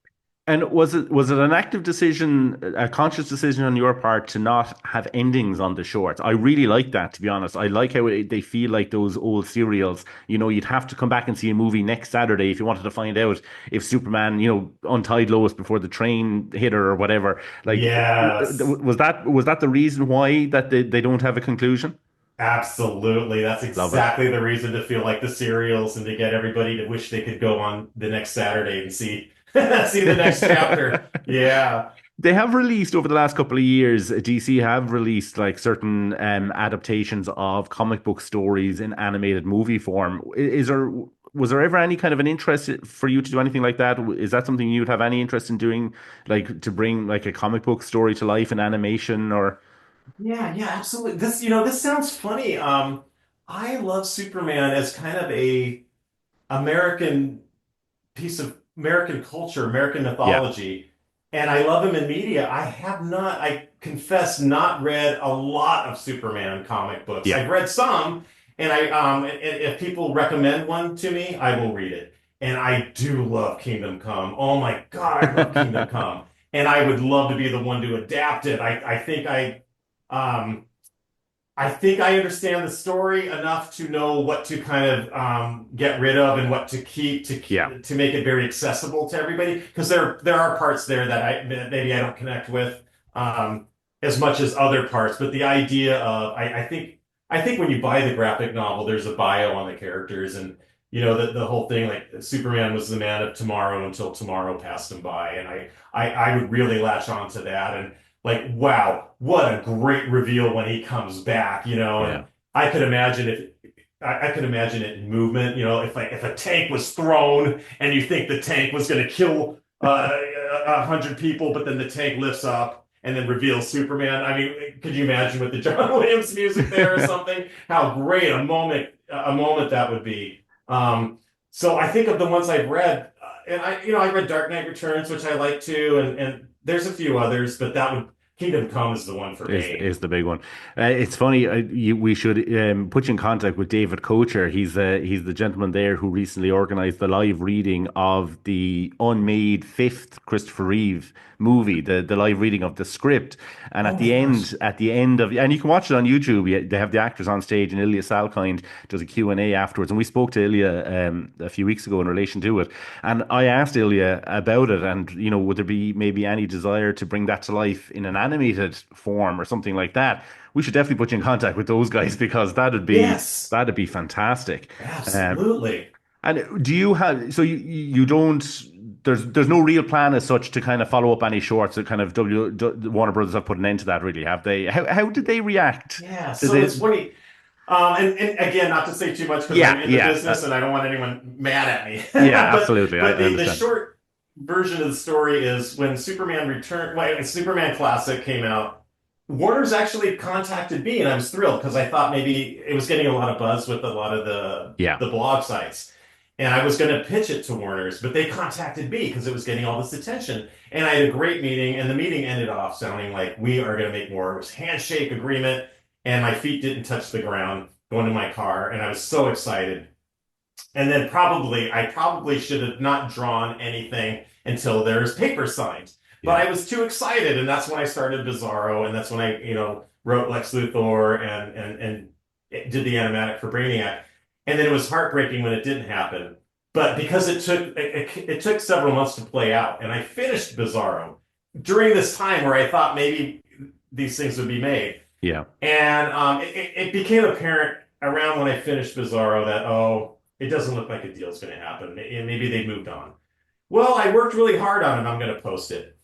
And was it an active decision, a conscious decision on your part to not have endings on the shorts? I really like that, to be honest. I like how they feel like those old serials. You'd have to come back and see a movie next Saturday if you wanted to find out if Superman, untied Lois before the train hit her or whatever. Like, Yes. was that the reason why that they don't have a conclusion? Absolutely. That's Love it. exactly the reason to feel like the serials and to get everybody to wish they could go on the next Saturday and see see the next chapter. Yeah. They have released over the last couple of years, DC have released like certain adaptations of comic book stories in animated movie form. Was there ever any kind of an interest for you to do anything like that? Is that something you'd have any interest in doing, like to bring like a comic book story to life in animation or? Yeah, yeah, absolutely. This sounds funny. I love Superman as kind of a American piece of American culture, American Yeah, mythology, and I love him in media. I have not, I confess, not read a lot of Superman comic books. yeah. I've read some, and if people recommend one to me, I will read it. And I do love Kingdom Come. Oh my God, I love Kingdom Come, and I would love to be the one to adapt it. Um, I think I understand the story enough to know what to kind of get rid of and what to keep Yeah. to make it very accessible to everybody. Because there are parts there that maybe I don't connect with as much as other parts. But the idea of I think when you buy the graphic novel, there's a bio on the characters, and the whole thing, like Superman was the man of tomorrow until tomorrow passed him by, and I would really latch on to that. And like, wow, what a great reveal when he comes back, Yeah. and I could imagine I could imagine it in movement, if like if a tank was thrown and you think the tank was going to kill 100 people, but then the tank lifts up and then reveals Superman. I mean, could you imagine with the John Williams music there or something? How great a moment that would be. So I think of the ones I've read, and I read Dark Knight Returns, which I like too, and there's a few others, but that would Kingdom Come is the one for me. Is the big one. It's funny. We should put you in contact with David Kocher. He's the gentleman there who recently organised the live reading of the unmade fifth Christopher Reeve movie, the live reading of the script. And Oh my gosh. at the end of, and you can watch it on YouTube. They have the actors on stage, and Ilya Salkind does a Q&A afterwards. And we spoke to Ilya a few weeks ago in relation to it. And I asked Ilya about it, and would there be maybe any desire to bring that to life in an animated form or something like that? We should definitely put you in contact with those guys because Yes, that'd be fantastic. Um, absolutely. and do you have so you don't there's no real plan as such to kind of follow up any shorts that kind of Warner Brothers have put an end to that, really, have they? How did they react? Yeah, Did so they? it's funny. And again, not to say too much because I'm Yeah, in the yeah, business and I don't want anyone mad at me. yeah, But absolutely. I the understand. short version of the story is when Superman returned, when Superman Classic came out, Warner's actually contacted me, and I was thrilled because I thought maybe it was getting a lot of buzz with a lot of Yeah, the blog sites. And I was going to pitch it to Warner's, but they contacted me because it was getting all this attention. And I had a great meeting, and the meeting ended off sounding like we are going to make more. It was handshake agreement, and my feet didn't touch the ground going to my car, and I was so excited. And then I probably should have not drawn anything until there's paper signed. But Yeah. I was too excited, and that's when I started Bizarro, and that's when I, wrote Lex Luthor and did the animatic for Brainiac. And then it was heartbreaking when it didn't happen. But because it took several months to play out, and I finished Bizarro during this time where I thought maybe these things would be made. Yeah. And it became apparent around when I finished Bizarro that, oh, it doesn't look like a deal's going to happen. Maybe they moved on. Well, I worked really hard on it. I'm going to post it.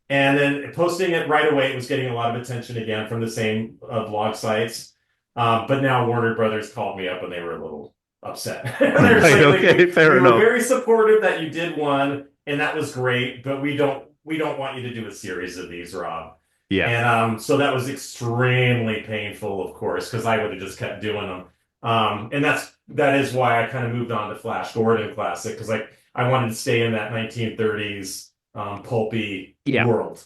And then posting it right away, it was getting a lot of attention again from the same blog sites. But now Warner Brothers called me up and they were a little upset. They're Right, okay, fair we were enough. very supportive that you did one, and that was great, but we don't want you to do a series of these, Rob. Yeah. And so that was extremely painful, of course, because I would have just kept doing them. And that is why I kind of moved on to Flash Gordon Classic, because I wanted to stay in that 1930s pulpy Yeah. world.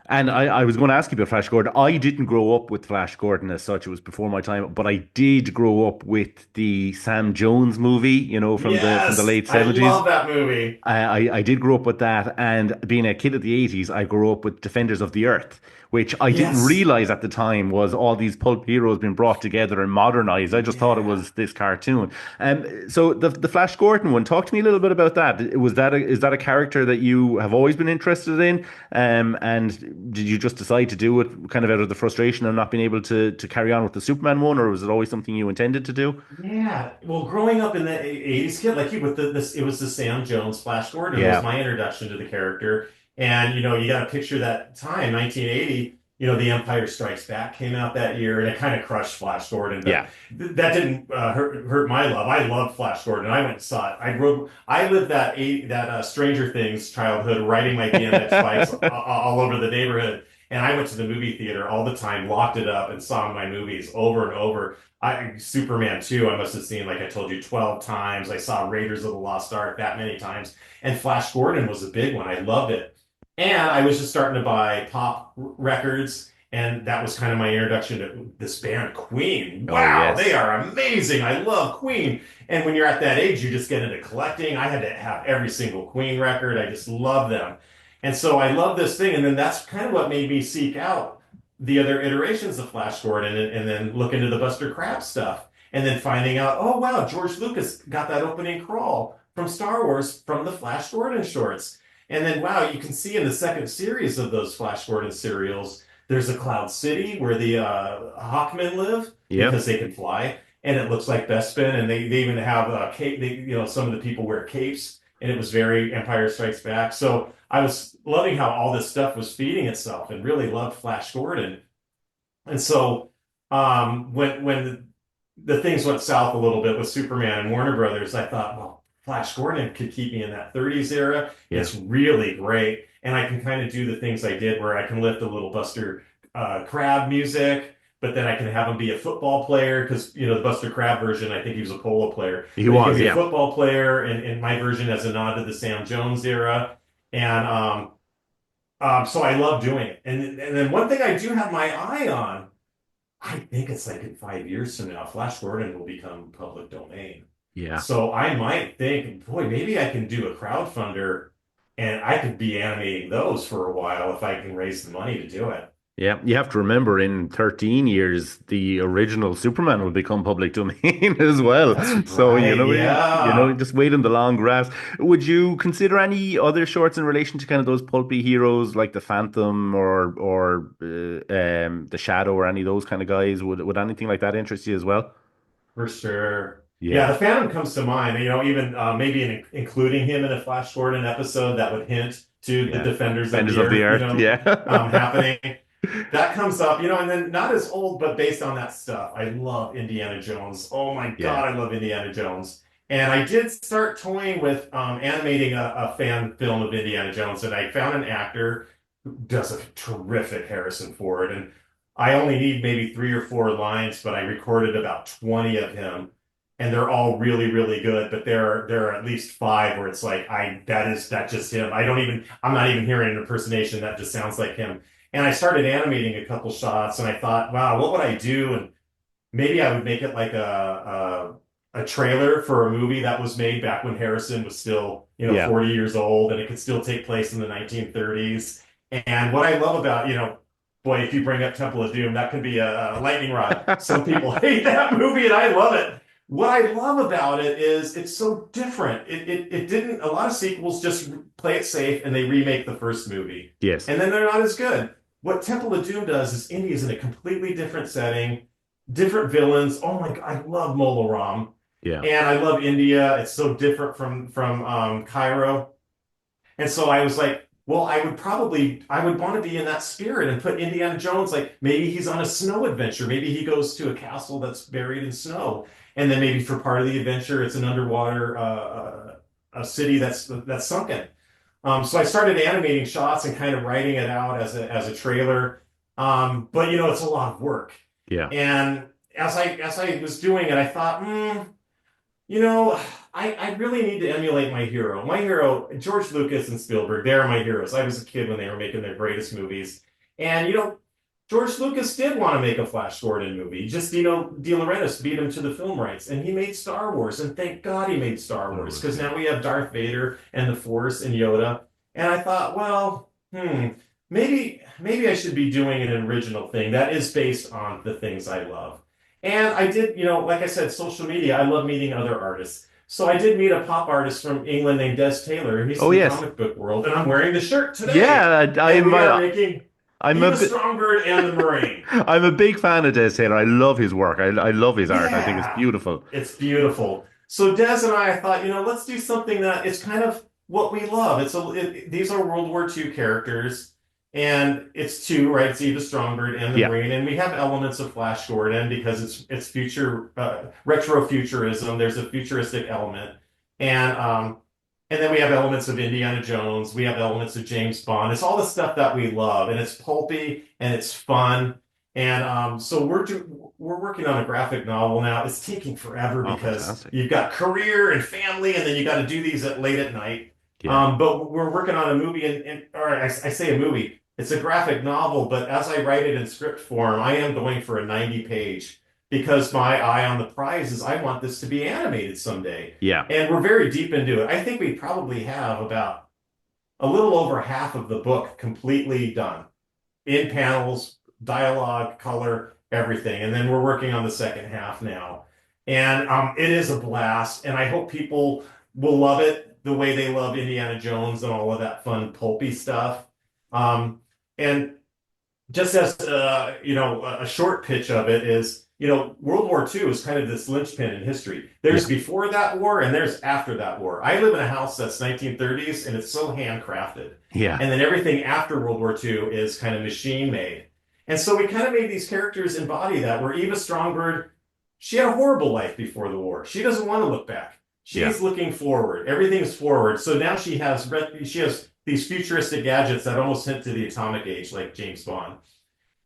And I was going to ask you about Flash Gordon. I didn't grow up with Flash Gordon as such. It was before my time, but I did grow up with the Sam Jones movie, from the Yes, late I 70s. love that movie. I did grow up with that, and being a kid of the 80s, I grew up with Defenders of the Earth, which I didn't Yes. realize at the time was all these pulp heroes being brought together and modernized. I just thought it Yeah. was this cartoon. So the Flash Gordon one, talk to me a little bit about that. Is that a character that you have always been interested in? And did you just decide to do it kind of out of the frustration of not being able to carry on with the Superman one, or was it always something you intended to do? Yeah, well, growing up in the 80s kid, like you with this, it was the Sam Jones Flash Gordon was Yeah, my introduction to the character. And, you got to picture that time, 1980, The Empire Strikes Back came out that year and it kind of crushed Flash Gordon, but yeah, that didn't hurt my love. I loved Flash Gordon. I went and saw it. I lived that Stranger Things childhood riding my BMX bikes all over the neighborhood. And I went to the movie theater all the time, locked it up, and saw my movies over and over. Superman 2, I must have seen, like I told you, 12 times. I saw Raiders of the Lost Ark that many times. And Flash Gordon was a big one. I loved it. And I was just starting to buy pop records. And that was kind of my introduction to this band, Queen. oh Wow, they yes, are amazing. I love Queen. And when you're at that age, you just get into collecting. I had to have every single Queen record. I just love them. And so I love this thing. And then that's kind of what made me seek out the other iterations of Flash Gordon and then look into the Buster Crabbe stuff. And then finding out, oh, wow, George Lucas got that opening crawl from Star Wars from the Flash Gordon shorts. And then, wow, you can see in the second series of those Flash Gordon serials, there's a Cloud City where the Hawkmen live yeah. because they can fly. And it looks like Bespin. And they even have cape. Some of the people wear capes. And it was very Empire Strikes Back. So I was loving how all this stuff was feeding itself and really loved Flash Gordon. And so when the things went south a little bit with Superman and Warner Brothers, I thought, well, Flash Gordon could keep me in that 30s era. Yeah. It's really great. And I can kind of do the things I did where I can lift a little Buster Crabbe music, but then I can have him be a football player because, the Buster Crabbe version, I think he was a polo player. He But he can was, be a yeah. football player in my version as a nod to the Sam Jones era. And so I love doing it. And then one thing I do have my eye on, I think it's like in 5 years from now, Flash Gordon will become public domain. Yeah. So I might think, boy, maybe I can do a crowdfunder and I could be animating those for a while if I can raise the money to do it. Yeah, you have to remember in 13 years, the original Superman will become public domain as well. That's So, right. Yeah. just wait in the long grass. Would you consider any other shorts in relation to kind of those pulpy heroes like the Phantom or the Shadow or any of those kind of guys? Would anything like that interest you as well? For sure. Yeah, Yeah. the Phantom comes to mind. Even maybe including him in a Flash Gordon episode that would hint to the Yeah. Defenders of Defenders the of the Earth, Earth. Yeah. happening. That comes up, and then not as old, but based on that stuff. I love Indiana Jones. Oh my Yeah. God, I love Indiana Jones. And I did start toying with animating a fan film of Indiana Jones, and I found an actor who does a terrific Harrison Ford. And I only need maybe 3 or 4 lines, but I recorded about 20 of him and they're all really, really good. But there are at least five where it's like that's just him. I'm not even hearing an impersonation. That just sounds like him. And I started animating a couple shots, and I thought, wow, what would I do? And maybe I would make it like a trailer for a movie that was made back when Harrison was still, Yeah. 40 years old, and it could still take place in the 1930s. And what I love about, boy, if you bring up Temple of Doom, that could be a lightning rod. Some people hate that movie, and I love it. What I love about it is it's so different. It didn't, a lot of sequels just play it safe and they remake the first movie. Yes. And then they're not as good. What Temple of Doom does is India's in a completely different setting, different villains. Oh my God, I love Mola Ram. Yeah. And I love India. It's so different from Cairo. And so I was like, well, I would want to be in that spirit and put Indiana Jones, like maybe he's on a snow adventure. Maybe he goes to a castle that's buried in snow. And then maybe for part of the adventure, it's an underwater a city that's sunken. So I started animating shots and kind of writing it out as a trailer. But it's a lot of work. Yeah. And as I was doing it, I thought, I really need to emulate my hero. My hero, George Lucas and Spielberg, they're my heroes. I was a kid when they were making their greatest movies. And, George Lucas did want to make a Flash Gordon movie. Just, De Laurentiis beat him to the film rights. And he made Star Wars. And thank God he made Star Wars. Because now we have Darth Vader and the Force and Yoda. And I thought, well, maybe I should be doing an original thing that is based on the things I love. And I did, like I said, social media, I love meeting other artists. So I did meet a pop artist from England named Des Taylor. He's in the comic book world, and I'm wearing the shirt today. Yeah, I'm Eva Strongbird and the Marine. I'm a big fan of Des Taylor. I love his work. I love his art. I think it's beautiful. It's beautiful. So Des and I thought, let's do something that it's kind of what we love. These are World War II characters. And it's two, right? It's Eva Strongbird and the Marine, and we have elements of Flash Gordon because it's future retrofuturism. There's a futuristic element, and then we have elements of Indiana Jones. We have elements of James Bond. It's all the stuff that we love, and it's pulpy and it's fun. And so we're working on a graphic novel now. It's taking forever because you've got career and family, and then you got to do these late at night. Yeah. But we're working on a movie, or I say a movie. It's a graphic novel, but as I write it in script form, I am going for a 90-page because my eye on the prize is I want this to be animated someday. Yeah. And we're very deep into it. I think we probably have about a little over half of the book completely done in panels, dialogue, color, everything. And then we're working on the second half now. And it is a blast, and I hope people will love it the way they love Indiana Jones and all of that fun pulpy stuff. And just as a short pitch of it is, World War II is kind of this linchpin in history. There's before that war and there's after that war. I live in a house that's 1930s and it's so handcrafted. Yeah. And then everything after World War II is kind of machine made. And so we kind of made these characters embody that, where Eva Strongbird, she had a horrible life before the war. She doesn't want to look back. She's looking forward. Everything's forward. So now she has these futuristic gadgets that almost hint to the atomic age, like James Bond.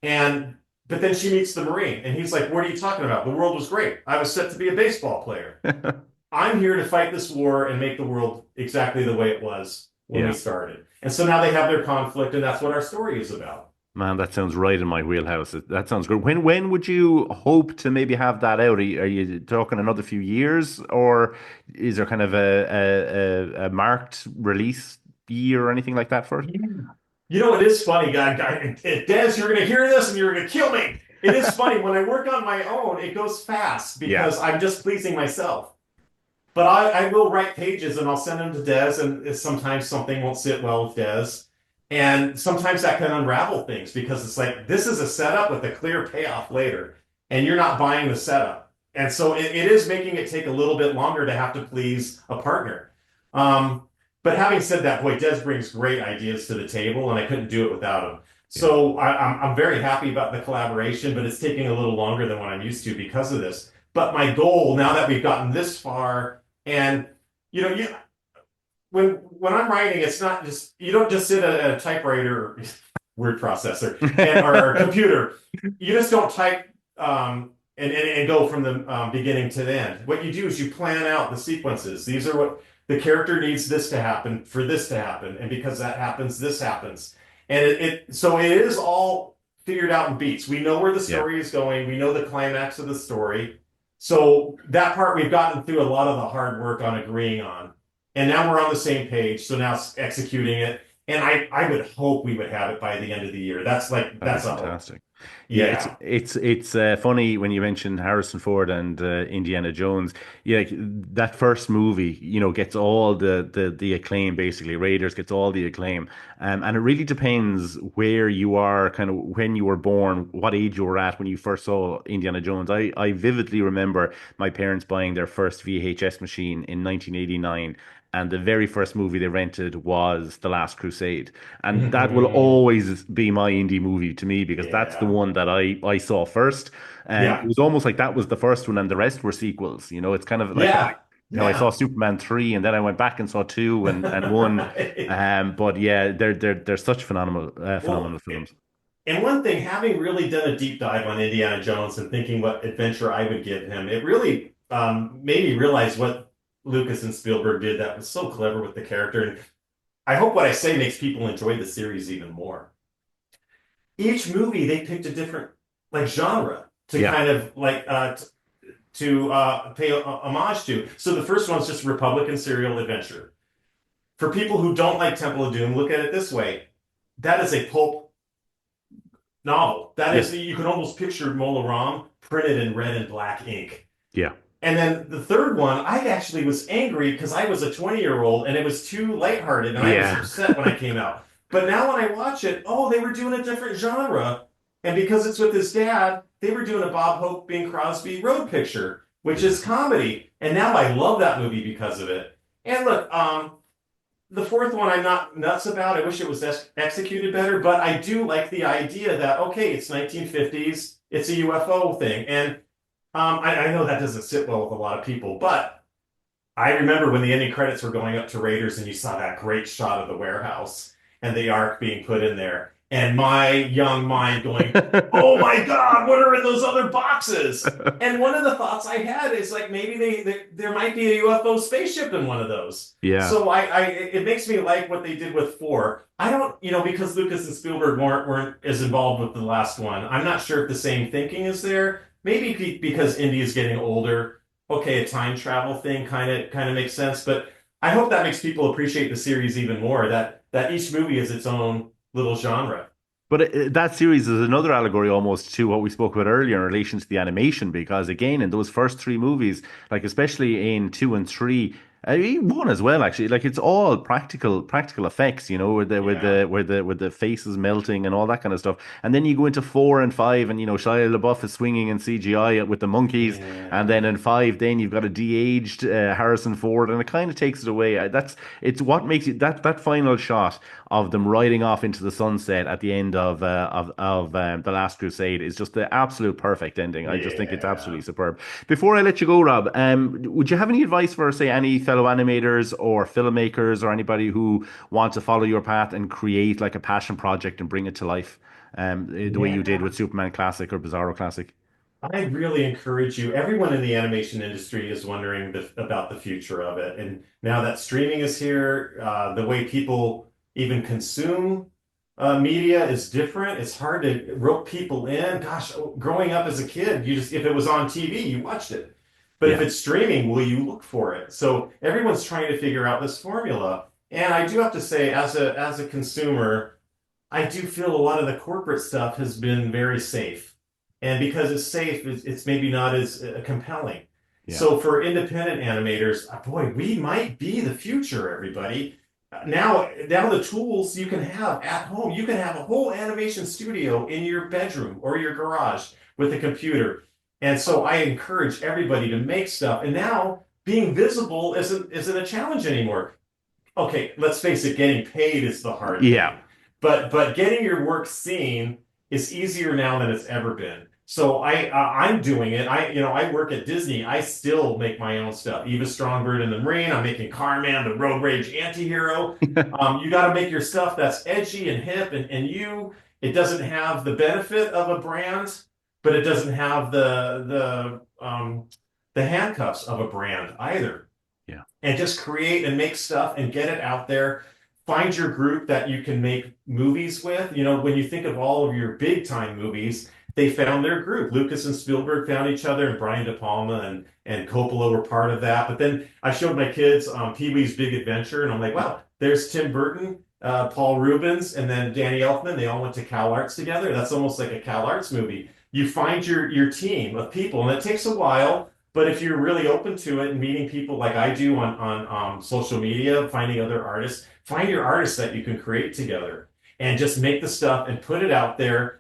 But then she meets the Marine, and he's like, what are you talking about? The world was great. I was set to be a baseball player. I'm here to fight this war and make the world exactly the way it was when we started. And so now they have their conflict, and that's what our story is about. Man, that sounds right in my wheelhouse. That sounds good. When would you hope to maybe have that out? Are you talking another few years, or is there kind of a marked release year or anything like that for it? It is funny, guy. Des, you're going to hear this and you're going to kill me. It is funny. When I work on my own, it goes fast because I'm just pleasing myself. But I will write pages and I'll send them to Des, and sometimes something won't sit well with Des. And sometimes that can unravel things because it's like, this is a setup with a clear payoff later, and you're not buying the setup. And so it is making it take a little bit longer to have to please a partner. But having said that, boy, Des brings great ideas to the table, and I couldn't do it without him. So I'm very happy about the collaboration, but it's taking a little longer than what I'm used to because of this. But my goal, now that we've gotten this far, and when I'm writing, it's not just, you don't just sit at a typewriter, word processor, or a computer. You just don't type and and go from the beginning to the end. What you do is you plan out the sequences. These are what the character needs this to happen for this to happen, and because that happens, this happens. And so it is all figured out in beats. We know where the Yeah. story is going. We know the climax of the story. So that part we've gotten through a lot of the hard work on agreeing on. And now we're on the same page. So now it's executing it. And I would hope we would have it by the end of the year. That'd be That's a hope. fantastic. Yeah, Yeah. it's funny when you mentioned Harrison Ford and Indiana Jones. Yeah, like, that first movie, gets all the acclaim. Basically, Raiders gets all the acclaim, and it really depends where you are, kind of when you were born, what age you were at when you first saw Indiana Jones. I vividly remember my parents buying their first VHS machine in 1989. And the very first movie they rented was The Last Crusade. And that will Mhm. always be my indie movie to me because that's the Yeah. one that I saw first. And it Yeah. was almost like that was the first one and the rest were sequels. It's kind of like Yeah. I saw Yeah. Superman 3 and then I went back and saw 2 and 1. But yeah, they're such Well, phenomenal films. and one thing, having really done a deep dive on Indiana Jones and thinking what adventure I would give him, it really made me realize what Lucas and Spielberg did that was so clever with the character. And I hope what I say makes people enjoy the series even more. Each movie, they picked a different like genre to Yeah. kind of like to pay homage to. So the first one's just Republican serial adventure. For people who don't like Temple of Doom, look at it this way. That is a pulp novel. That Yeah. is, you can almost picture Mola Ram printed in red and black ink. Yeah. And then the third one, I actually was angry because I was a 20-year-old and it was too lighthearted and I was Yeah. upset when I came out. But now when I watch it, oh, they were doing a different genre. And because it's with his dad, they were doing a Bob Hope, Bing Crosby road picture, which Yeah. is comedy. And now I love that movie because of it. And look, the fourth one I'm not nuts about. I wish it was executed better, but I do like the idea that, okay, it's 1950s, it's a UFO thing. And I know that doesn't sit well with a lot of people, but I remember when the ending credits were going up to Raiders and you saw that great shot of the warehouse and the Ark being put in there. And my young mind going, oh my God, what are in those other boxes? And one of the thoughts I had is like maybe there might be a UFO spaceship in one of those. Yeah. So it makes me like what they did with four. I don't, because Lucas and Spielberg weren't as involved with the last one. I'm not sure if the same thinking is there. Maybe because Indy is getting older. Okay, a time travel thing kind of makes sense, but I hope that makes people appreciate the series even more. That each movie is its own little genre. But that series is another allegory almost to what we spoke about earlier in relation to the animation, because again, in those first three movies, like especially in 2 and 3, one as well, actually, like it's all practical effects, with the Yeah. with the faces melting and all that kind of stuff. And then you go into 4 and 5, and Shia LaBeouf is swinging in CGI with the monkeys, and then Yeah. in 5, then you've got a de-aged Harrison Ford, and it kind of takes it away. It's what makes it that final shot of them riding off into the sunset at the end of The Last Crusade is just the absolute perfect ending. I just think it's absolutely Yeah. superb. Before I let you go, Rob, would you have any advice for, say, any fellow animators or filmmakers or anybody who want to follow your path and create like a passion project and bring it to life, the way you did Yeah. with Superman Classic or Bizarro Classic? I really encourage you. Everyone in the animation industry is wondering about the future of it. And now that streaming is here, the way people even consume media is different. It's hard to rope people in. Gosh, growing up as a kid, if it was on TV, you watched it. But if Yeah, it's streaming, will you look for it? So everyone's trying to figure out this formula. And I do have to say, as a consumer, I do feel a lot of the corporate stuff has been very safe. And because it's safe, it's maybe not as compelling. yeah, So for independent animators, boy, we might be the future, everybody. Now the tools you can have at home, you can have a whole animation studio in your bedroom or your garage with a computer. And so I encourage everybody to make stuff. And now being visible isn't a challenge anymore. Okay, let's face it, getting paid is the hard yeah. thing. But getting your work seen is easier now than it's ever been. So I'm doing it. I work at Disney. I still make my own stuff. Eva Strongbird and the Marine. I'm making Carman, the Road Rage anti-hero. You got to make your stuff that's edgy and hip and it doesn't have the benefit of a brand, but it doesn't have the handcuffs of a brand either. Yeah. And just create and make stuff and get it out there. Find your group that you can make movies with. You know, when you think of all of your big time movies, they found their group. Lucas and Spielberg found each other, and Brian De Palma and Coppola were part of that. But then I showed my kids Pee-wee's Big Adventure, and I'm like, wow, there's Tim Burton, Paul Rubens, and then Danny Elfman. They all went to Cal Arts together. That's almost like a Cal Arts movie. You find your team of people, and it takes a while. But if you're really open to it and meeting people like I do on social media, finding other artists, find your artists that you can create together and just make the stuff and put it out there.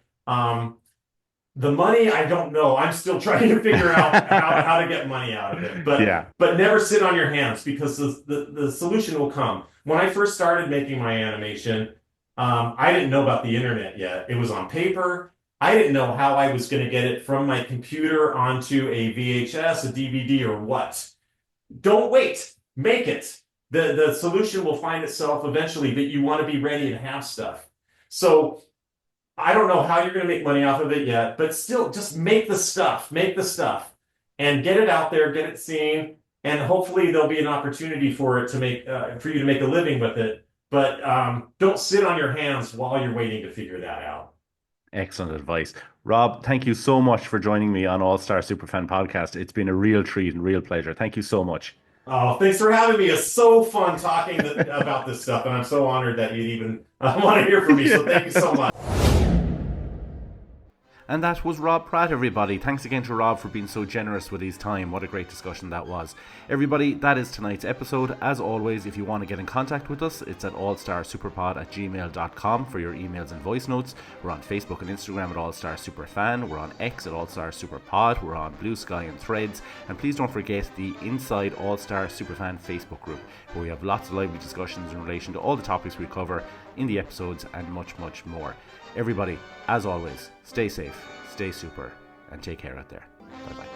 The money, I don't know. I'm still trying to figure out how to get money out of it. But never sit on your hands, because the solution will come. When I first started making my animation, I didn't know about the internet yet. It was on paper. I didn't know how I was going to get it from my computer onto a VHS, a DVD, or what. Don't wait. Make it. The solution will find itself eventually, but you want to be ready and have stuff. So I don't know how you're going to make money off of it yet, but still just make the stuff and get it out there, get it seen. And hopefully there'll be an opportunity for it to make, for you to make a living with it. But don't sit on your hands while you're waiting to figure that out. Excellent advice. Rob, thank you so much for joining me on All Star Superfan Podcast. It's been a real treat and real pleasure. Thank you so much. Oh, thanks for having me. It's so fun talking about this stuff, and I'm so honored that you'd even want to hear from me. So thank you so much. And that was Robb Pratt, everybody. Thanks again to Rob for being so generous with his time. What a great discussion that was. Everybody, that is tonight's episode. As always, if you want to get in contact with us, it's at allstarsuperpod@gmail.com for your emails and voice notes. We're on Facebook and Instagram at Allstar Superfan. We're on X at Allstar Superpod. We're on Blue Sky and Threads. And please don't forget the Inside Allstar Superfan Facebook group, where we have lots of lively discussions in relation to all the topics we cover in the episodes and much, much more. Everybody, as always, stay safe, stay super, and take care out there. Bye-bye.